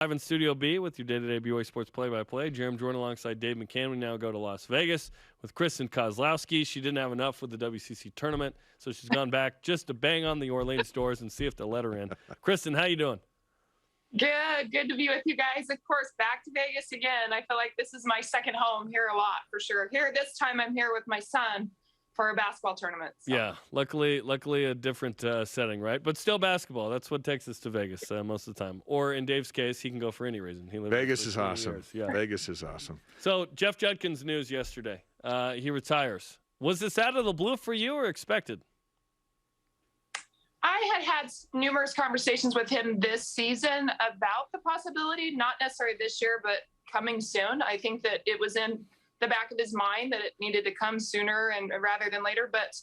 Live in Studio B with your day-to-day BYU Sports play-by-play. Jarom Jordan alongside Dave McCann. We now go to Las Vegas with Kristen Kozlowski. She didn't have enough with the WCC tournament, so she's gone back just to bang on the Orleans doors and see if they'll let her in. Kristen, how you doing? Good to be with you guys. Of course, back to Vegas again. I feel like this is my second home here a lot for sure. Here, this time I'm here with my son for a basketball tournament. So. Yeah, luckily a different setting, right? But still basketball. That's what takes us to Vegas most of the time. Or in Dave's case, he can go for any reason. Vegas is awesome. Years. Yeah. Vegas is awesome. So Jeff Judkins news yesterday. He retires. Was this out of the blue for you or expected? I had numerous conversations with him this season about the possibility, not necessarily this year, but coming soon. I think that it was in the back of his mind that it needed to come sooner and rather than later, but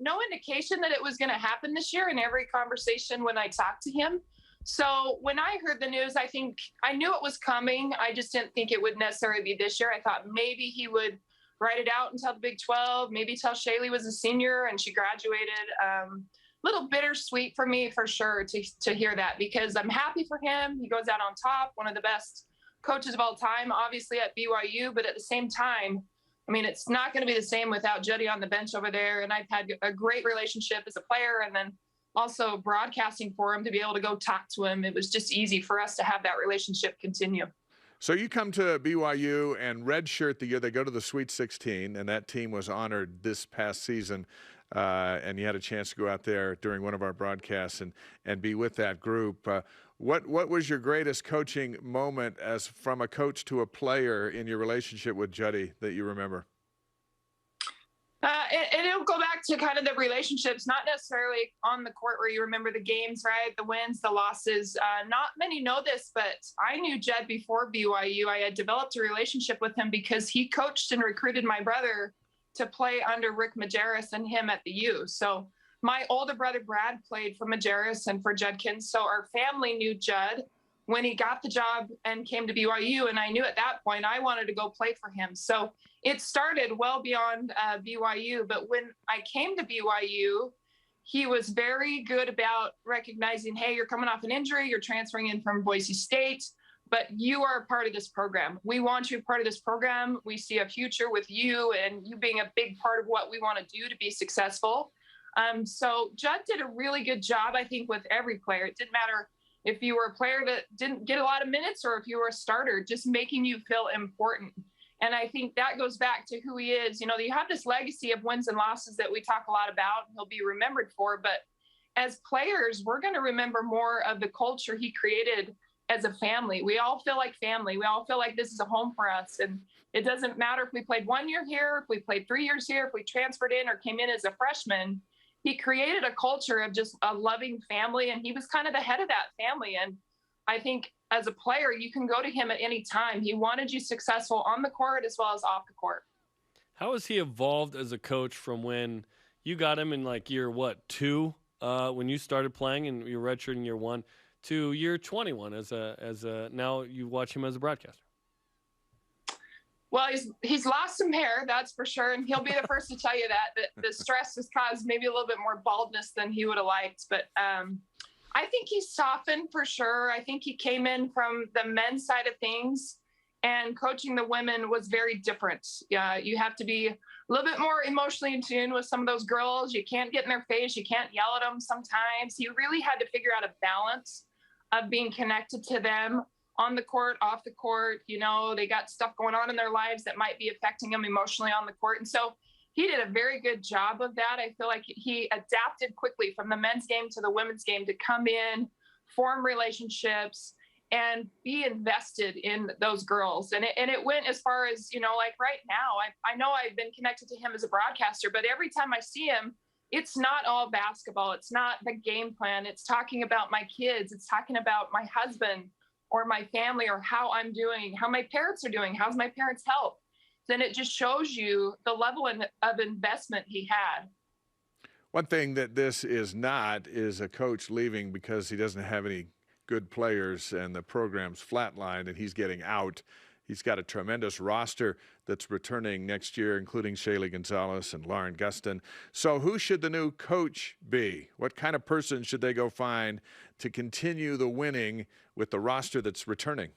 no indication that it was going to happen this year in every conversation when I talked to him. So when I heard the news, I think I knew it was coming. I just didn't think it would necessarily be this year. I thought maybe he would write it out until the Big 12, maybe till Shaylee was a senior and she graduated. Little bittersweet for me for sure to hear that, because I'm happy for him. He goes out on top, one of the best coaches of all time, obviously at BYU, but at the same time, I mean, it's not going to be the same without Juddy on the bench over there. And I've had a great relationship as a player and then also broadcasting for him to be able to go talk to him. It was just easy for us to have that relationship continue. So you come to BYU and redshirt the year they go to the Sweet 16, and that team was honored this past season. And you had a chance to go out there during one of our broadcasts and be with that group. What was your greatest coaching moment as from a coach to a player in your relationship with Juddy that you remember? And it'll go back to kind of the relationships, not necessarily on the court where you remember the games, right? The wins, the losses. Not many know this, but I knew Jed before BYU. I had developed a relationship with him because he coached and recruited my brother to play under Rick Majerus and him at the U. So my older brother, Brad, played for Majerus and for Judkins. So our family knew Judd when he got the job and came to BYU. And I knew at that point I wanted to go play for him. So it started well beyond BYU. But when I came to BYU, he was very good about recognizing, hey, you're coming off an injury, you're transferring in from Boise State, but you are a part of this program. We want you a part of this program. We see a future with you and you being a big part of what we want to do to be successful. So Judd did a really good job, I think, with every player. It didn't matter if you were a player that didn't get a lot of minutes or if you were a starter, just making you feel important. And I think that goes back to who he is. You know, you have this legacy of wins and losses that we talk a lot about, and he'll be remembered for. But as players, we're going to remember more of the culture he created as a family. We all feel like family. We all feel like this is a home for us. And it doesn't matter if we played 1 year here, if we played 3 years here, if we transferred in or came in as a freshman. He created a culture of just a loving family, and he was kind of the head of that family. And I think as a player, you can go to him at any time. He wanted you successful on the court as well as off the court. How has he evolved as a coach from when you got him in like year, 2, when you started playing and you were redshirting year 1, to year 21 as a now you watch him as a broadcaster? Well, he's lost some hair, that's for sure. And he'll be the first to tell you that the stress has caused maybe a little bit more baldness than he would have liked. But I think he's softened for sure. I think he came in from the men's side of things, and coaching the women was very different. You have to be a little bit more emotionally in tune with some of those girls. You can't get in their face. You can't yell at them sometimes. He really had to figure out a balance of being connected to them on the court, off the court. You know, they got stuff going on in their lives that might be affecting them emotionally on the court. And so he did a very good job of that. I feel like he adapted quickly from the men's game to the women's game to come in, form relationships, and be invested in those girls. And it went as far as, you know, like right now, I know I've been connected to him as a broadcaster, but every time I see him, it's not all basketball. It's not the game plan. It's talking about my kids. It's talking about my husband or my family or how I'm doing, how my parents are doing, how's my parents' health. Then it just shows you the level of investment he had. One thing that this is not is a coach leaving because he doesn't have any good players and the program's flatlined and he's getting out. He's got a tremendous roster that's returning next year, including Shaylee Gonzalez and Lauren Gustin. So who should the new coach be? What kind of person should they go find to continue the winning with the roster that's returning?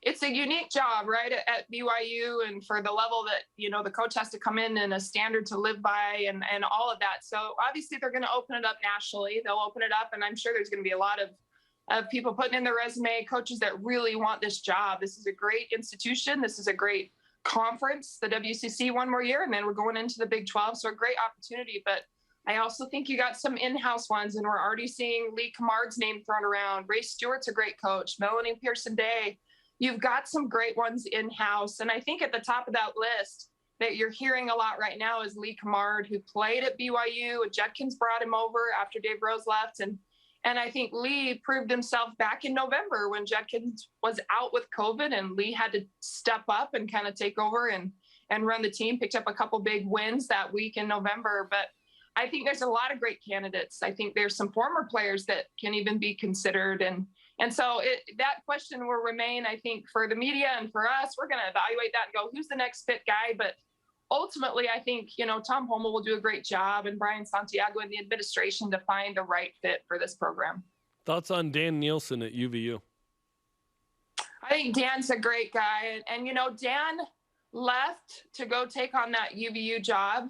It's a unique job, right, at BYU, and for the level that, the coach has to come in and a standard to live by and all of that. So obviously they're going to open it up nationally. They'll open it up, and I'm sure there's going to be a lot of people putting in their resume, coaches that really want this job. This is a great institution. This is a great conference, the WCC, one more year, and then we're going into the Big 12. So a great opportunity. But I also think you got some in-house ones, and we're already seeing Lee Camard's name thrown around. Ray Stewart's a great coach. Melanie Pearson-Day. You've got some great ones in-house. And I think at the top of that list that you're hearing a lot right now is Lee Camard, who played at BYU. Judkins brought him over after Dave Rose left. And I think Lee proved himself back in November when Judkins was out with COVID, and Lee had to step up and kind of take over and run the team, picked up a couple big wins that week in November. But I think there's a lot of great candidates. I think there's some former players that can even be considered. And so that question will remain, I think, for the media and for us. We're going to evaluate that and go, who's the next fit guy? But ultimately, I think, Tom Holmoe will do a great job, and Brian Santiago and the administration to find the right fit for this program. Thoughts on Dan Nielsen at UVU? I think Dan's a great guy. And Dan left to go take on that UVU job,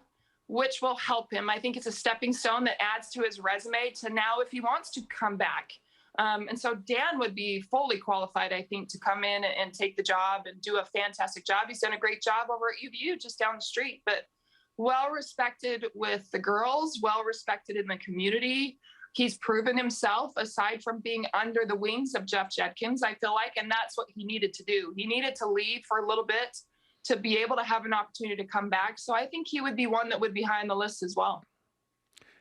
which will help him. I think it's a stepping stone that adds to his resume to now if he wants to come back. And so Dan would be fully qualified, I think, to come in and take the job and do a fantastic job. He's done a great job over at UVU just down the street, but well-respected with the girls, well-respected in the community. He's proven himself aside from being under the wings of Jeff Judkins, I feel like, and that's what he needed to do. He needed to leave for a little bit to be able to have an opportunity to come back. So I think he would be one that would be high on the list as well.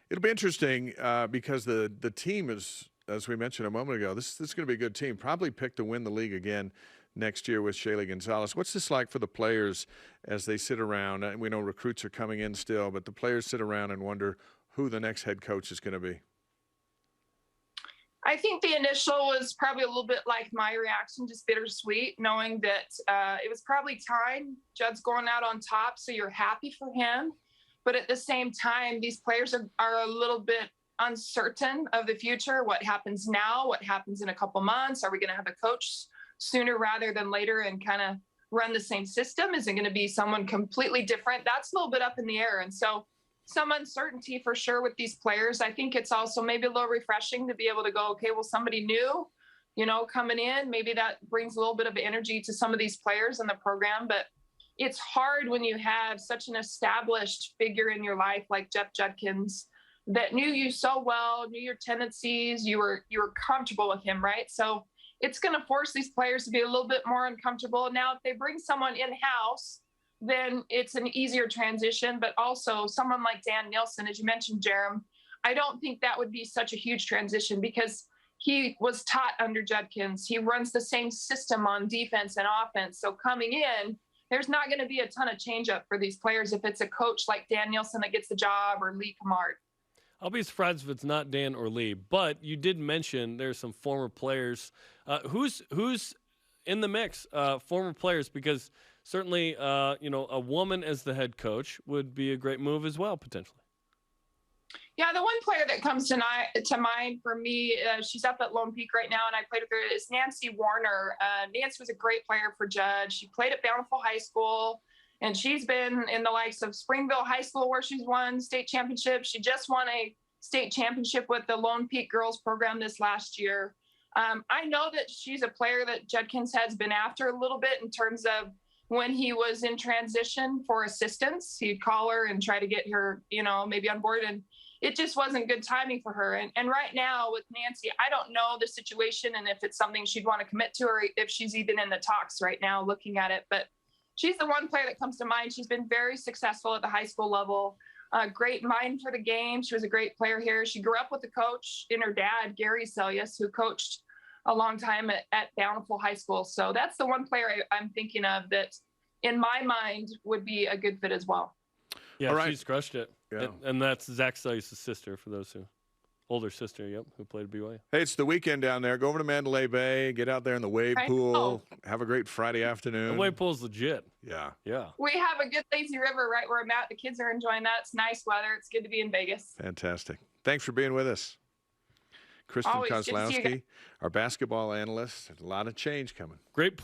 It'll be interesting because the team is, as we mentioned a moment ago, this is going to be a good team. Probably picked to win the league again next year with Shaylee Gonzalez. What's this like for the players as they sit around? And we know recruits are coming in still, but the players sit around and wonder who the next head coach is going to be. I think the initial was probably a little bit like my reaction, just bittersweet, knowing that it was probably time. Judd's going out on top, so you're happy for him. But at the same time, these players are a little bit uncertain of the future. What happens now? What happens in a couple months? Are we going to have a coach sooner rather than later and kind of run the same system? Is it going to be someone completely different? That's a little bit up in the air. And so some uncertainty for sure with these players. I think it's also maybe a little refreshing to be able to go, okay, well, somebody new, coming in, maybe that brings a little bit of energy to some of these players in the program. But it's hard when you have such an established figure in your life like Jeff Judkins that knew you so well, knew your tendencies, you were comfortable with him, right? So it's going to force these players to be a little bit more uncomfortable. Now, if they bring someone in-house, then it's an easier transition. But also someone like Dan Nielsen, as you mentioned, Jarom, I don't think that would be such a huge transition because he was taught under Judkins. He runs the same system on defense and offense. So coming in, there's not going to be a ton of change up for these players if it's a coach like Dan Nielsen that gets the job or Lee Camard. I'll be surprised if it's not Dan or Lee, but you did mention there's some former players. Who's in the mix, former players? Because certainly, a woman as the head coach would be a great move as well, potentially. Yeah, the one player that comes to mind for me, she's up at Lone Peak right now, and I played with her, is Nancy Warner. Nancy was a great player for Judd. She played at Bountiful High School, and she's been in the likes of Springville High School where she's won state championships. She just won a state championship with the Lone Peak girls program this last year. I know that she's a player that Judkins has been after a little bit in terms of when he was in transition for assistance. He'd call her and try to get her, maybe on board, and it just wasn't good timing for her. And right now with Nancy, I don't know the situation and if it's something she'd want to commit to or if she's even in the talks right now looking at it. But she's the one player that comes to mind. She's been very successful at the high school level. Great mind for the game. She was a great player here. She grew up with the coach in her dad, Gary Celius, who coached a long time at Bountiful High School. So that's the one player I'm thinking of that in my mind would be a good fit as well. Yeah, all right. She's crushed it. Yeah. And that's Zach Celius' sister, for those who Older sister, yep, who played at BYU. Hey, it's the weekend down there. Go over to Mandalay Bay, get out there in the wave pool, have a great Friday afternoon. The wave pool's legit. Yeah. Yeah. We have a good lazy river right where I'm at. The kids are enjoying that. It's nice weather. It's good to be in Vegas. Fantastic. Thanks for being with us. Kristen Always good to see you Kozlowski, our basketball analyst. There's a lot of change coming. Great